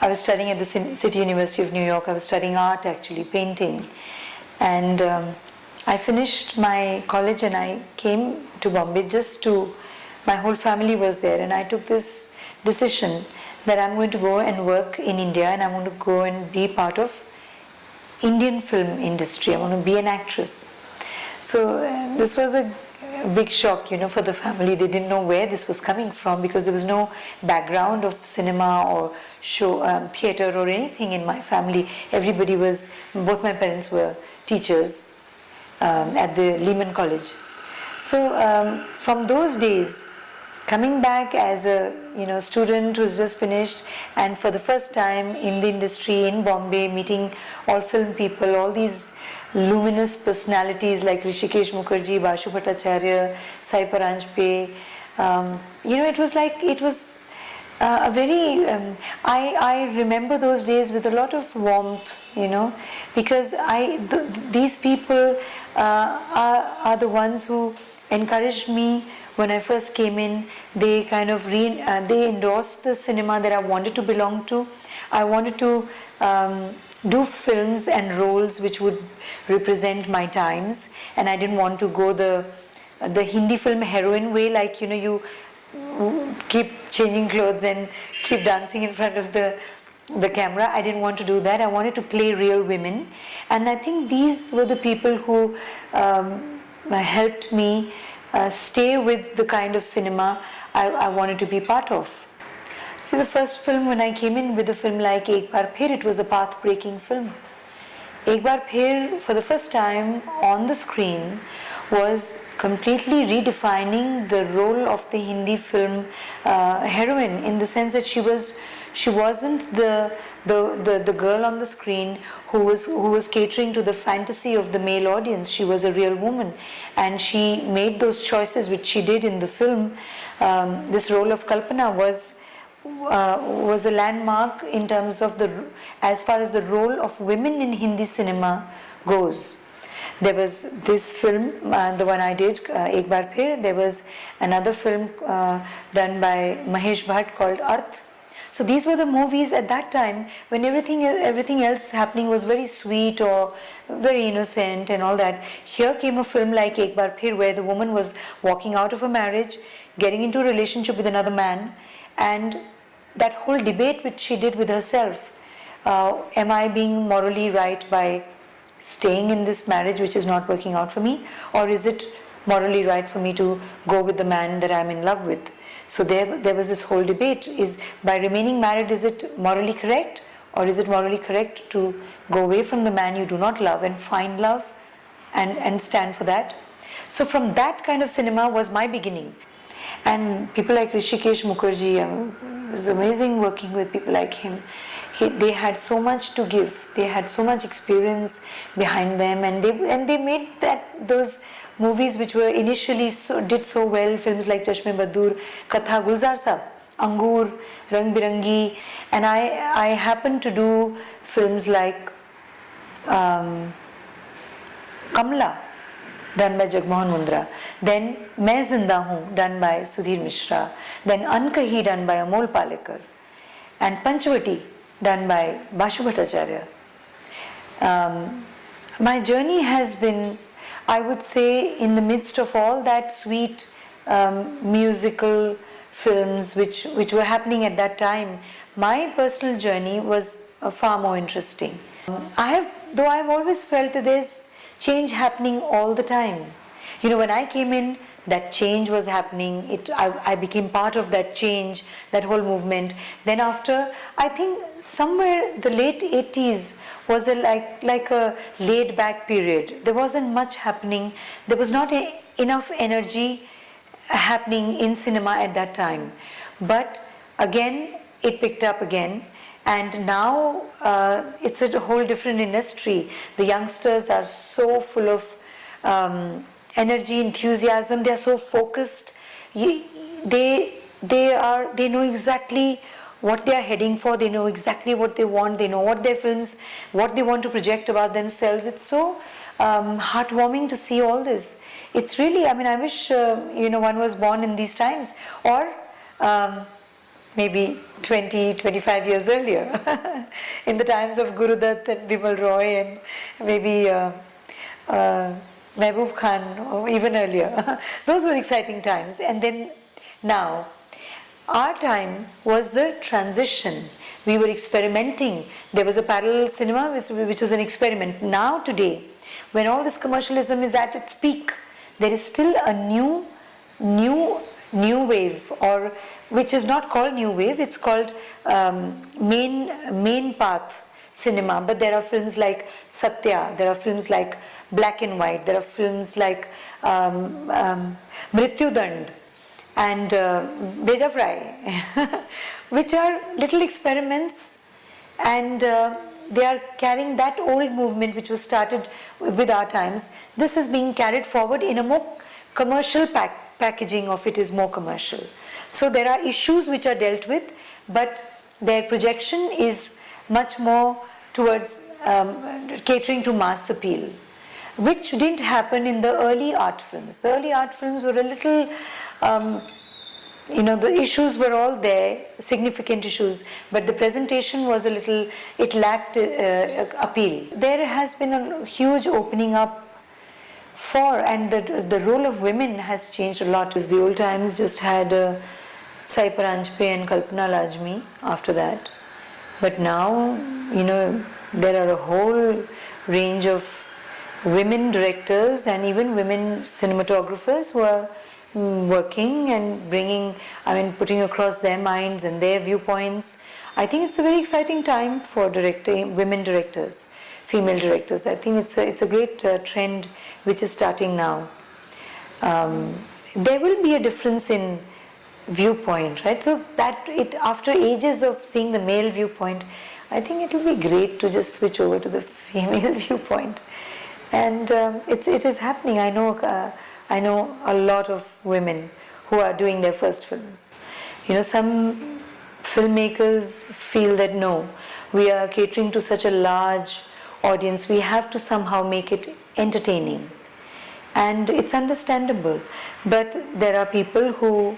I was studying at the City University of New York. I was studying art, actually, painting. And I finished my college and I came to Bombay my whole family was there, and I took this decision that I'm going to go and work in India, and I'm going to go and be part of Indian film industry. I want to be an actress. So this was a big shock, for the family. They didn't know where this was coming from because there was no background of cinema or show, theatre or anything in my family. Both my parents were teachers at the Lehman College. So from those days, coming back as a student who's just finished, and for the first time in the industry in Bombay, meeting all film people, all these luminous personalities like Hrishikesh Mukherjee, Bashu Bhattacharya, Sai Paranjpe, it was a very, I remember those days with a lot of warmth, because these people are the ones who encouraged me when I first came in. They kind of they endorsed the cinema that I wanted to belong to. I wanted to do films and roles which would represent my times, and I didn't want to go the Hindi film heroine way, like you keep changing clothes and keep dancing in front of the camera. I didn't want to do that. I wanted to play real women, and I think these were the people who helped me stay with the kind of cinema I wanted to be part of. See, the first film, when I came in with a film like Ek Baar Phir, it was a path-breaking film. Ek Baar Phir, for the first time on the screen, was completely redefining the role of the Hindi film heroine, in the sense that she wasn't the girl on the screen who was catering to the fantasy of the male audience. She was a real woman, and she made those choices which she did in the film. This role of Kalpana was a landmark in terms of as far as the role of women in Hindi cinema goes. There was this film, the one I did, Ek Baar Phir. There was another film done by Mahesh Bhatt called Arth. So these were the movies at that time when everything else happening was very sweet or very innocent and all that. Here came a film like Ek Baar Phir, where the woman was walking out of a marriage, getting into a relationship with another man, and that whole debate which she did with herself. Am I being morally right by staying in this marriage which is not working out for me, or is it morally right for me to go with the man that I'm in love with? So there was this whole debate. Is by remaining married, is it morally correct, or is it morally correct to go away from the man you do not love and find love and stand for that? So from that kind of cinema was my beginning. And people like Hrishikesh Mukherjee, it was amazing working with people like him. They had so much to give. They had so much experience behind them, and they made those movies which were initially did so well. Films like Chashme Badur, Katha, Gulzar Sahab, Angur, Rang Birangi, and I happened to do films like Kamla, done by Jagmohan Mundra, then Main Zinda Hoon, done by Sudhir Mishra, then Ankahi, done by Amol Palekar, and Panchvati, done by Bashu Bhattacharya. My journey has been, I would say, in the midst of all that sweet musical films which were happening at that time, my personal journey was far more interesting. Though I've always felt that there's change happening all the time. When I came in, that change was happening. I became part of that change, that whole movement. Then after, I think somewhere the late 80s was like a laid back period. There wasn't much happening. There was not enough energy happening in cinema at that time. But again, it picked up again. And now it's a whole different industry. The youngsters are so full of energy, enthusiasm. They are so focused. They know exactly what they are heading for. They know exactly what they want. They know what their films, what they want to project about themselves. It's so heartwarming to see all this. It's really, I wish one was born in these times, or maybe 20, 25 years earlier, in the times of Guru Dutt and Bimal Roy and maybe Mehboob Khan, or even earlier. Those were exciting times. And then now, our time was the transition. We were experimenting. There was a parallel cinema which was an experiment. Now today, when all this commercialism is at its peak, there is still a new wave, or which is not called new wave, it's called main path cinema. But there are films like Satya, there are films like Black and White, there are films like Mrityudand and Beja Fry, which are little experiments, and they are carrying that old movement which was started with our times. This is being carried forward in a more commercial packaging of it is more commercial. So there are issues which are dealt with, but their projection is much more towards catering to mass appeal, which didn't happen in the early art films. The early art films were a little, the issues were all there, significant issues, but the presentation was a little, it lacked appeal. There has been a huge opening up and the role of women has changed a lot. The old times just had Sai Paranjpe and Kalpana Lajmi after that. But now, there are a whole range of women directors and even women cinematographers who are working and putting across their minds and their viewpoints. I think it's a very exciting time for women directors, female directors. I think it's a great trend which is starting now. There will be a difference in viewpoint, right? So that after ages of seeing the male viewpoint, I think it will be great to just switch over to the female viewpoint. And it is happening. I know a lot of women who are doing their first films. Some filmmakers feel that no, we are catering to such a large audience, we have to somehow make it entertaining. And it's understandable. But there are people who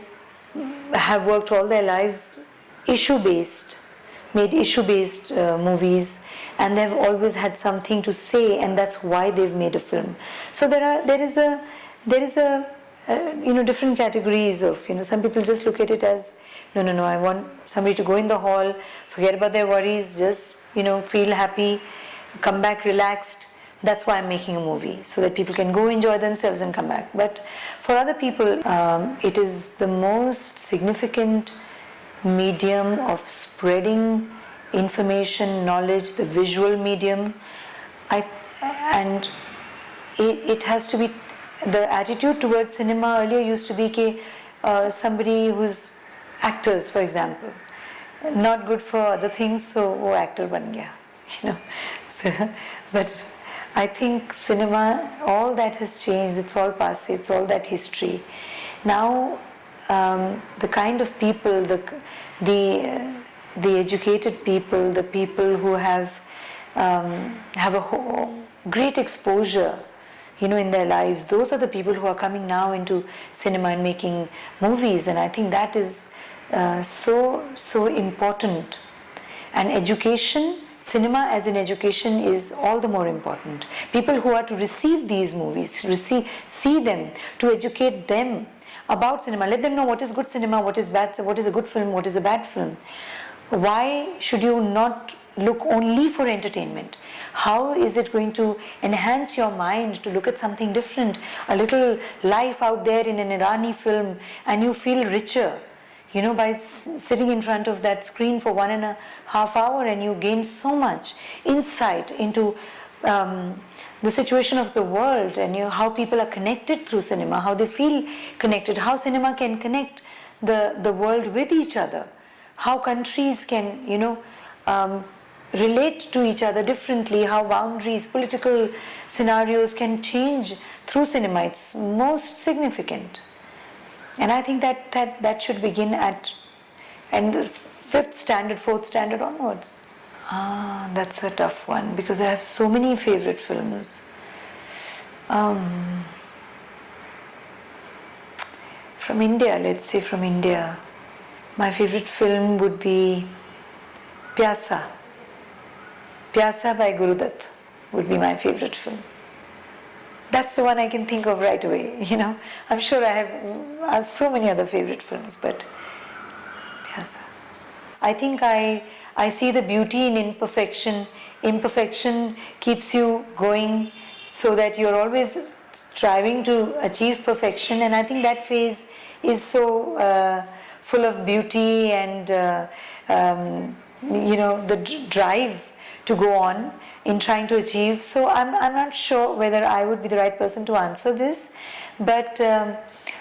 have worked all their lives made issue-based movies, and they've always had something to say, and that's why they've made a film. So there is a different categories of, some people just look at it as, no, I want somebody to go in the hall, forget about their worries, just, feel happy, come back relaxed. That's why I'm making a movie, so that people can go enjoy themselves and come back. But for other people, it is the most significant medium of spreading information, knowledge, the visual medium. And it has to be, the attitude towards cinema earlier used to be somebody who's actors, for example, not good for other things, so wo actor ban gaya, So, but I think cinema, all that has changed, it's all passé, it's all that history. Now, the kind of people, the educated people, the people who have a great exposure, in their lives, those are the people who are coming now into cinema and making movies, and I think that is so important. And education, cinema as an education is all the more important. People who are to receive these movies, see them, to educate them about cinema, let them know what is good cinema, what is bad, what is a good film, what is a bad film. Why should you not look only for entertainment? How is it going to enhance your mind to look at something different, a little life out there in an Irani film, and you feel richer, by sitting in front of that screen for 1.5 hours, and you gain so much insight into the situation of the world, and how people are connected through cinema, how they feel connected, how cinema can connect the world with each other, how countries can, relate to each other differently, how boundaries, political scenarios can change through cinema. It's most significant. And I think that should begin at the 5th standard, 4th standard onwards. That's a tough one, because I have so many favorite films. From India, let's say from India. My favorite film would be Pyasa. Pyasa by Gurudutt would be my favorite film. That's the one I can think of right away, you know. I'm sure I have so many other favorite films, but Pyasa. I think I see the beauty in imperfection. Imperfection keeps you going so that you're always striving to achieve perfection, and I think that phase is so full of beauty and the drive to go on in trying to achieve. So I'm not sure whether I would be the right person to answer this, but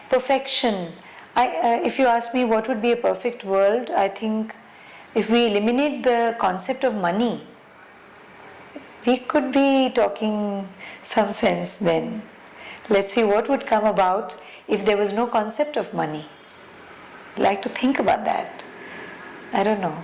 perfection. If you ask me what would be a perfect world, I think if we eliminate the concept of money, we could be talking some sense then. Let's see what would come about if there was no concept of money. I'd like to think about that. I don't know.